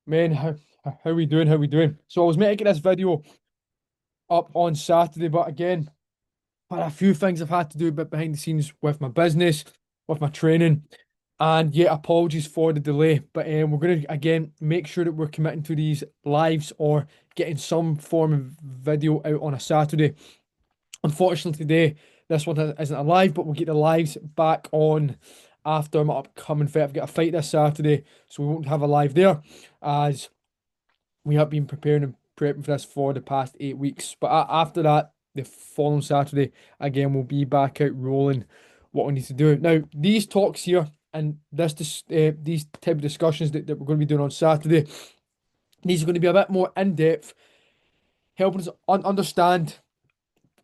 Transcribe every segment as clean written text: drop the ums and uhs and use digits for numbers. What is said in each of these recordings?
Man, how we doing? How we doing? So I was meant to get this video up on Saturday, but again, had a few things I've had to do a bit behind the scenes with my business, with my training, and yeah, apologies for the delay. But we're gonna again make sure that we're committing to these lives or getting some form of video out on a Saturday. Unfortunately, today this one isn't a live, but we'll get the lives back on after my upcoming fight. I've got a fight this Saturday, so we won't have a live there as we have been preparing and prepping for this for the past 8 weeks. But after that, the following Saturday, again, we'll be back out rolling what we need to do. Now, these talks here and these type of discussions that we're going to be doing on Saturday, these are going to be a bit more in depth, helping us understand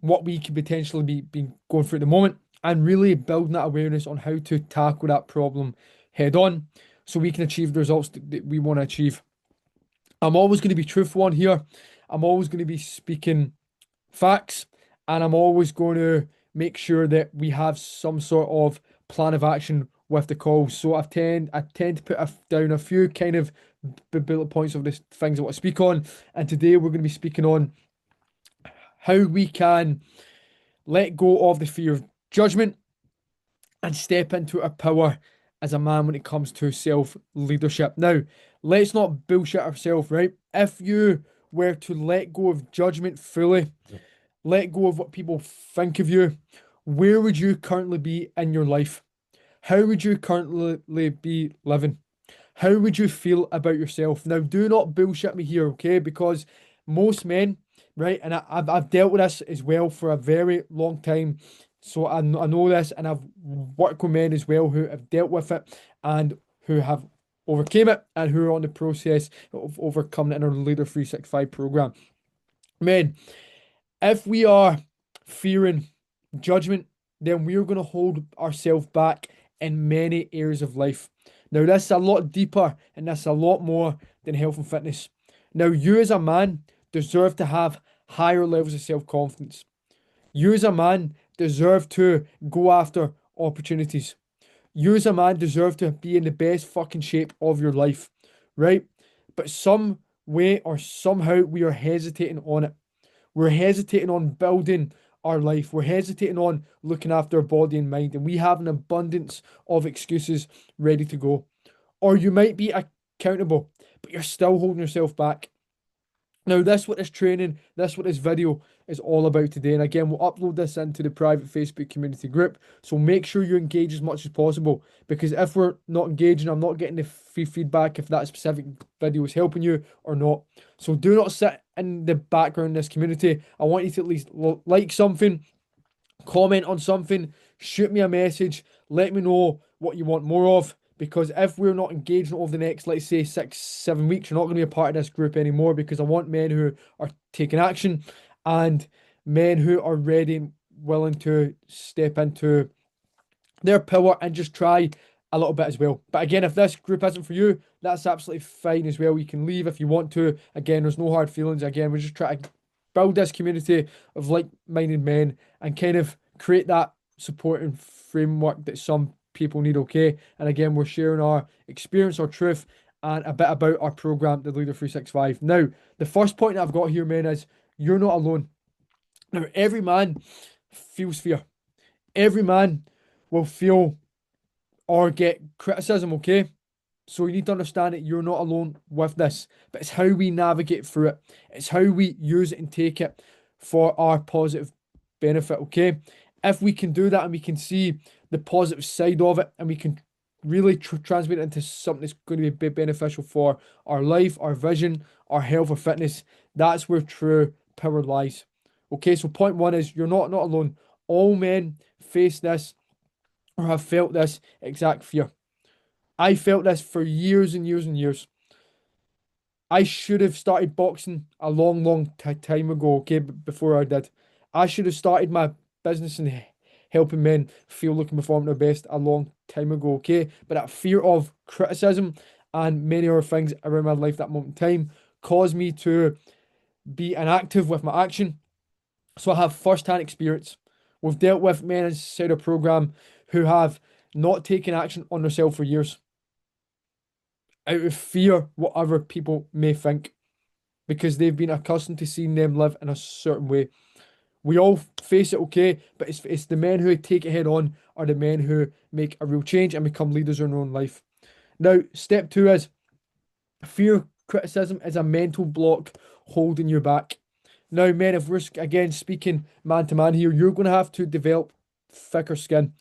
what we could potentially be going through at the moment and really building that awareness on how to tackle that problem head on so we can achieve the results that we want to achieve. I'm always going to be truthful on here. I'm always going to be speaking facts, and I'm always going to make sure that we have some sort of plan of action with the calls. So I tend to put down a few kind of bullet points of the things I want to speak on, and today we're going to be speaking on how we can let go of the fear of judgment and step into our power as a man when it comes to self leadership. Now, let's not bullshit ourselves, right? If you were to let go of judgment fully, let go of what people think of you, where would you currently be in your life? How would you currently be living? How would you feel about yourself? Now, do not bullshit me here, okay? Because most men, right, and I've dealt with this as well for a very long time. So I know this, and I've worked with men as well who have dealt with it and who have overcame it and who are on the process of overcoming it in our Leader 365 program. Men, if we are fearing judgment, then we're going to hold ourselves back in many areas of life. Now, this is a lot deeper and this is a lot more than health and fitness. Now, you as a man deserve to have higher levels of self-confidence. You as a man deserve to go after opportunities. You as a man deserve to be in the best fucking shape of your life, right? But some way or somehow we are hesitating on it. We're hesitating on building our life. We're hesitating on looking after our body and mind, and we have an abundance of excuses ready to go. Or you might be accountable, but you're still holding yourself back. Now, that's what this training, that's what this video is all about today. And again, we'll upload this into the private Facebook community group. So make sure you engage as much as possible. Because if we're not engaging, I'm not getting the feedback if that specific video is helping you or not. So do not sit in the background in this community. I want you to at least like something, comment on something, shoot me a message, let me know what you want more of. Because if we're not engaging over the next, let's say, 6, 7 weeks, you're not going to be a part of this group anymore. Because I want men who are taking action and men who are ready and willing to step into their power and just try a little bit as well. But again, if this group isn't for you, that's absolutely fine as well. You can leave if you want to. Again, there's no hard feelings. Again, we're just trying to build this community of like-minded men and kind of create that supporting framework that some people need, okay? And again, we're sharing our experience, our truth, and a bit about our program, the Leader 365. Now, the first point that I've got here, man, is you're not alone. Now, every man feels fear. Every man will feel or get criticism, okay? So you need to understand that you're not alone with this, but it's how we navigate through it. It's how we use it and take it for our positive benefit, okay? If we can do that and we can see the positive side of it and we can really transmit it into something that's going to be beneficial for our life, our vision, our health or fitness, that's where true power lies. Okay, so point one is you're not alone. All men face this or have felt this exact fear. I felt this for years and years and years. I should have started boxing a long time ago, okay, before I did. I should have started my business and helping men feel looking perform their best a long time ago, okay? But that fear of criticism and many other things around my life that moment in time caused me to be inactive with my action. So I have first-hand experience. We've dealt with men inside our program who have not taken action on themselves for years. out of fear what other people may think because they've been accustomed to seeing them live in a certain way. We all face it, okay, but it's the men who take it head on are the men who make a real change and become leaders in their own life. Now, step two is fear criticism is a mental block holding you back. Now, men, if we're again speaking man to man here, you're going to have to develop thicker skin.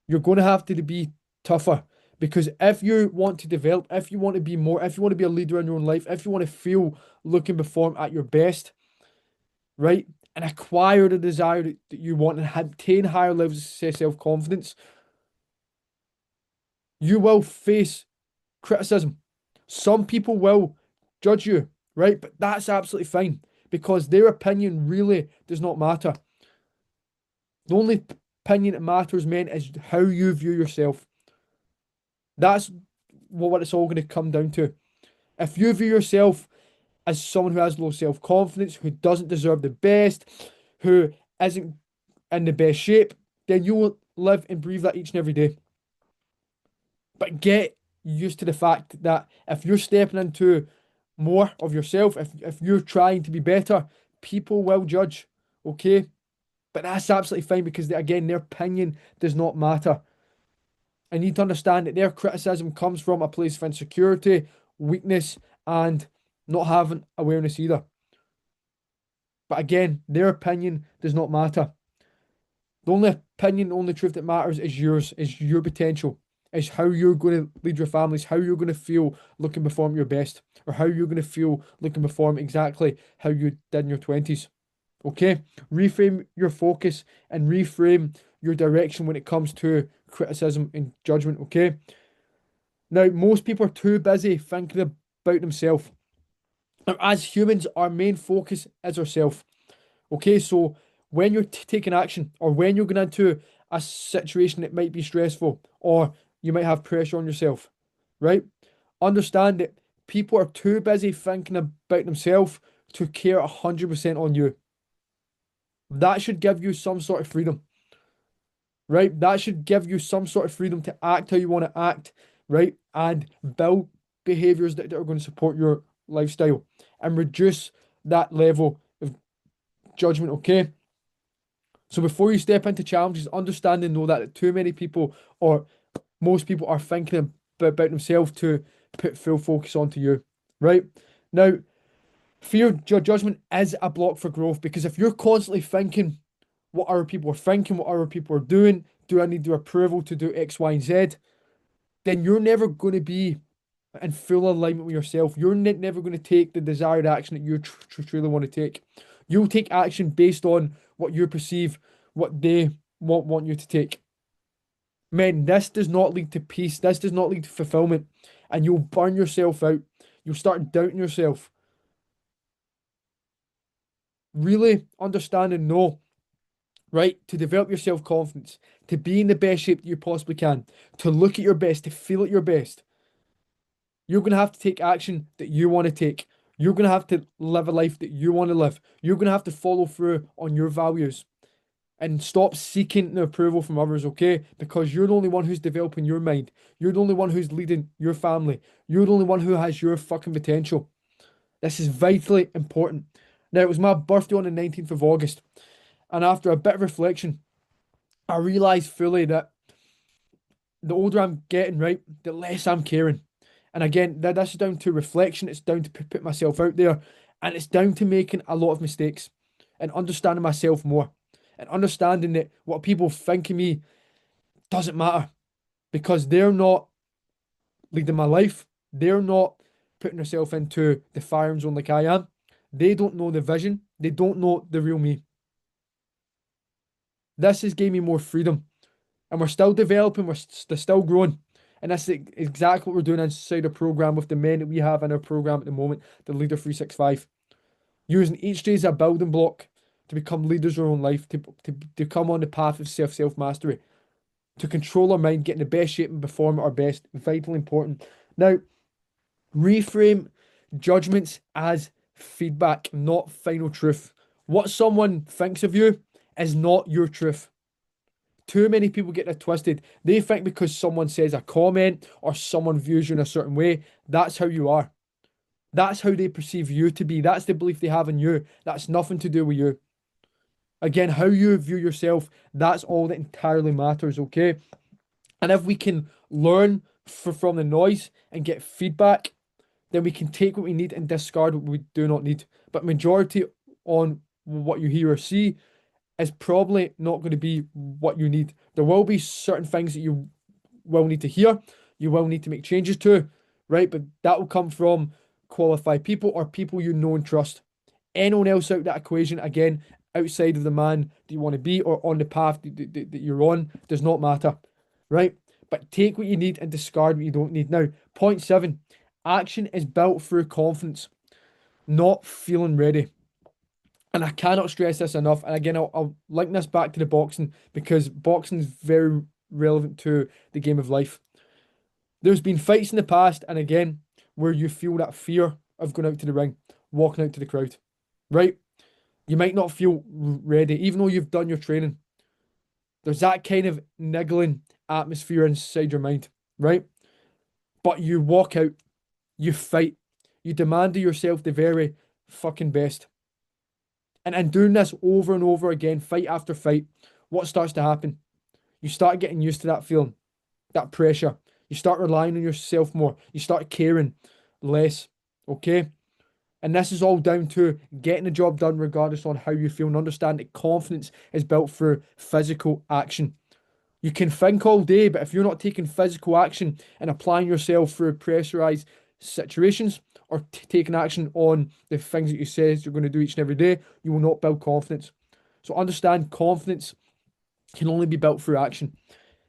You're going to have to be tougher because if you want to develop, if you want to be more, if you want to be a leader in your own life, if you want to feel, look, and perform at your best, right, and acquire the desire that you want and attain higher levels of self confidence, you will face criticism. Some people will judge you, right? But that's absolutely fine because their opinion really does not matter. The only opinion that matters, men, is how you view yourself. That's what it's all going to come down to. If you view yourself as someone who has low self-confidence, who doesn't deserve the best, who isn't in the best shape, then you will live and breathe that each and every day. But get used to the fact that if you're stepping into more of yourself, if you're trying to be better, people will judge, okay? But that's absolutely fine because, again, their opinion does not matter. I need to understand that their criticism comes from a place of insecurity, weakness, and not having awareness either. But again, their opinion does not matter. The only opinion, the only truth that matters is yours, is your potential, is how you're going to lead your families, how you're going to feel looking perform your best, or how you're going to feel looking perform exactly how you did in your 20s. Okay? Reframe your focus and reframe your direction when it comes to criticism and judgment. Okay? Now, most people are too busy thinking about themselves. Now, as humans, our main focus is ourselves. Okay, so when you're taking action or when you're going into a situation that might be stressful or you might have pressure on yourself, right? Understand that people are too busy thinking about themselves to care 100% on you. That should give you some sort of freedom, right? That should give you some sort of freedom to act how you want to act, right? And build behaviors that are going to support your lifestyle and reduce that level of judgment, okay? So before you step into challenges, understand and know that too many people or most people are thinking about themselves to put full focus onto you, right? Now, fear judgment is a block for growth because if you're constantly thinking what other people are thinking, what other people are doing, do I need their approval to do X, Y, and Z, then you're never going to be in full alignment with yourself. You're never going to take the desired action that you truly want to take. You'll take action based on what you perceive, what they want you to take. Men, this does not lead to peace. This does not lead to fulfillment. And you'll burn yourself out. You'll start doubting yourself. Really understand and know, right? To develop your self-confidence, to be in the best shape that you possibly can, to look at your best, to feel at your best. You're going to have to take action that you want to take. You're going to have to live a life that you want to live. You're going to have to follow through on your values and stop seeking the approval from others, okay? Because you're the only one who's developing your mind. You're the only one who's leading your family. You're the only one who has your fucking potential. This is vitally important. Now, it was my birthday on the 19th of August, and after a bit of reflection, I realised fully that the older I'm getting, right, the less I'm caring. And again, that's down to reflection. It's down to put myself out there. And it's down to making a lot of mistakes and understanding myself more and understanding that what people think of me doesn't matter because they're not leading my life. They're not putting themselves into the firing zone like I am. They don't know the vision. They don't know the real me. This has given me more freedom. And we're still developing, we're still growing. And that's exactly what we're doing inside our program with the men that we have in our program at the moment, the Leader 365. Using each day as a building block to become leaders in our own life, to come on the path of self-mastery, to control our mind, get in the best shape and perform at our best. Vitally important. Now, reframe judgments as feedback, not final truth. What someone thinks of you is not your truth. too many people get it twisted. They think because someone says a comment or someone views you in a certain way, that's how you are. That's how they perceive you to be. That's the belief they have in you. That's nothing to do with you. Again, how you view yourself, that's all that entirely matters, okay? And if we can learn from the noise and get feedback, then we can take what we need and discard what we do not need. But majority on what you hear or see is probably not going to be what you need. There will be certain things that you will need to hear, you will need to make changes to, right? But that will come from qualified people or people you know and trust. Anyone else out that equation, again, outside of the man that you want to be or on the path that you're on, does not matter, right? But take what you need and discard what you don't need. Now, point 7, action is built through confidence, not feeling ready. And I cannot stress this enough. And again, I'll link this back to the boxing because boxing is very relevant to the game of life. There's been fights in the past, and again, where you feel that fear of going out to the ring, walking out to the crowd, right? You might not feel ready, even though you've done your training. There's that kind of niggling atmosphere inside your mind, right? But you walk out, you fight, you demand of yourself the very fucking best. And in doing this over and over again, fight after fight, what starts to happen? You start getting used to that feeling, that pressure. You start relying on yourself more. You start caring less, okay? And this is all down to getting the job done regardless on how you feel, and understand that confidence is built through physical action. You can think all day, but if you're not taking physical action and applying yourself through pressurized situations or taking action on the things that you says you're going to do each and every day, you will not build confidence. So understand confidence can only be built through action.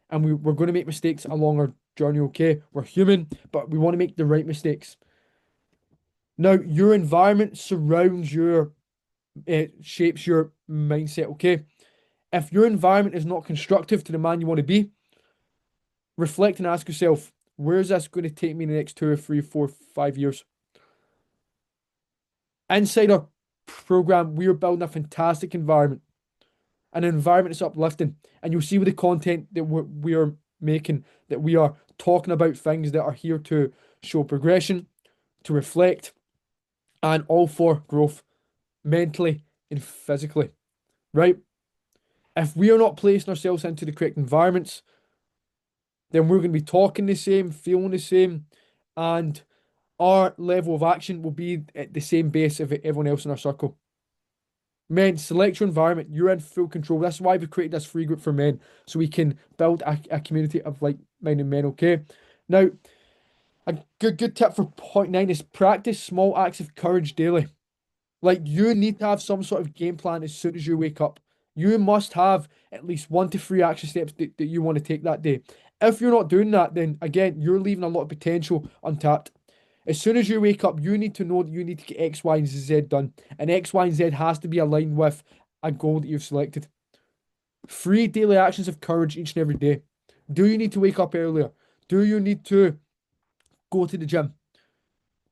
And we're going to make mistakes along our journey, okay? We're human, but we want to make the right mistakes. Now, your environment surrounds your, shapes your mindset, okay? If your environment is not constructive to the man you want to be, reflect and ask yourself, where is this going to take me in the next 2 or 3, 4, 5 years? Inside our program, we are building a fantastic environment, an environment that's uplifting. And you'll see with the content that we are making that we are talking about things that are here to show progression, to reflect, and all for growth, mentally and physically, right? If we are not placing ourselves into the correct environments, then we're going to be talking the same, feeling the same, and our level of action will be at the same base of everyone else in our circle. Men, select your environment. You're in full control. That's why we created this free group for men, so we can build a community of like-minded men, okay? Now, a good tip for point 9 is practice small acts of courage daily. Like, you need to have some sort of game plan as soon as you wake up. You must have at least 1 to 3 action steps that you want to take that day. If you're not doing that, then again, you're leaving a lot of potential untapped. As soon as you wake up, you need to know that you need to get X, Y, and Z done. And X, Y, and Z has to be aligned with a goal that you've selected. 3 daily actions of courage each and every day. Do you need to wake up earlier? Do you need to go to the gym?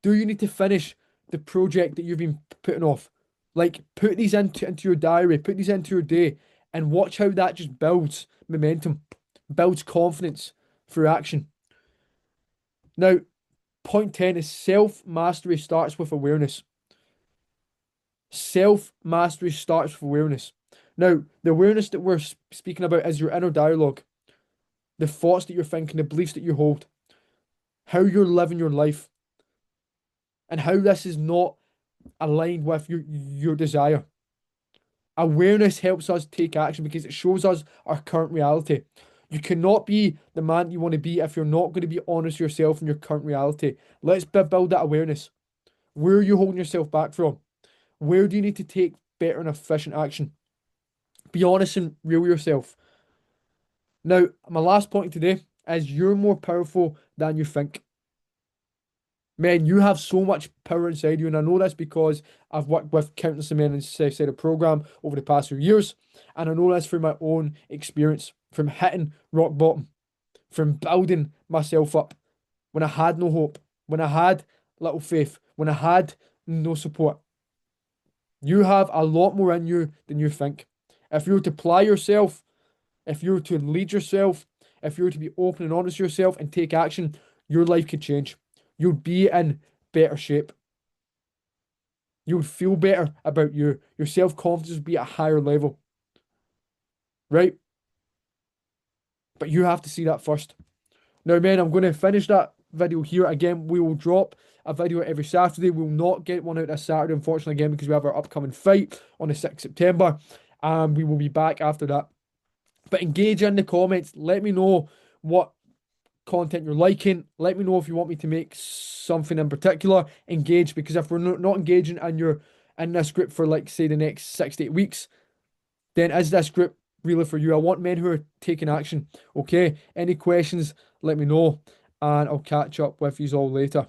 Do you need to finish the project that you've been putting off? Like, put these into your diary, put these into your day, and watch how that just builds momentum, builds confidence through action. Now, point 10 is self-mastery starts with awareness. Self-mastery starts with awareness. Now, the awareness that we're speaking about is your inner dialogue, the thoughts that you're thinking, the beliefs that you hold, how you're living your life, and how this is not aligned with your desire. Awareness helps us take action because it shows us our current reality. You cannot be the man you want to be if you're not going to be honest with yourself in your current reality. Let's build that awareness. Where are you holding yourself back from? Where do you need to take better and efficient action? Be honest and real with yourself. Now, my last point today is you're more powerful than you think. Man, you have so much power inside you, and I know this because I've worked with countless of men inside the program over the past few years, and I know this from my own experience, from hitting rock bottom, from building myself up when I had no hope, when I had little faith, when I had no support. You have a lot more in you than you think. If you were to apply yourself if you're to lead yourself, if you're to be open and honest with yourself and take action, your life could change. You'll be in better shape. You would feel better about you. Your self-confidence would be at a higher level, right? But you have to see that first. Now, man, I'm going to finish that video here. Again, we will drop a video every Saturday. We will not get one out this Saturday, unfortunately, again, because we have our upcoming fight on the 6th of September. And we will be back after that. But engage in the comments. Let me know what content you're liking. Let me know if you want me to make something in particular. Engage, because if we're not engaging and you're in this group for, like, say, the next 6 to 8 weeks, then is this group really for you? I want men who are taking action. Okay. Any questions, let me know, and I'll catch up with you all later.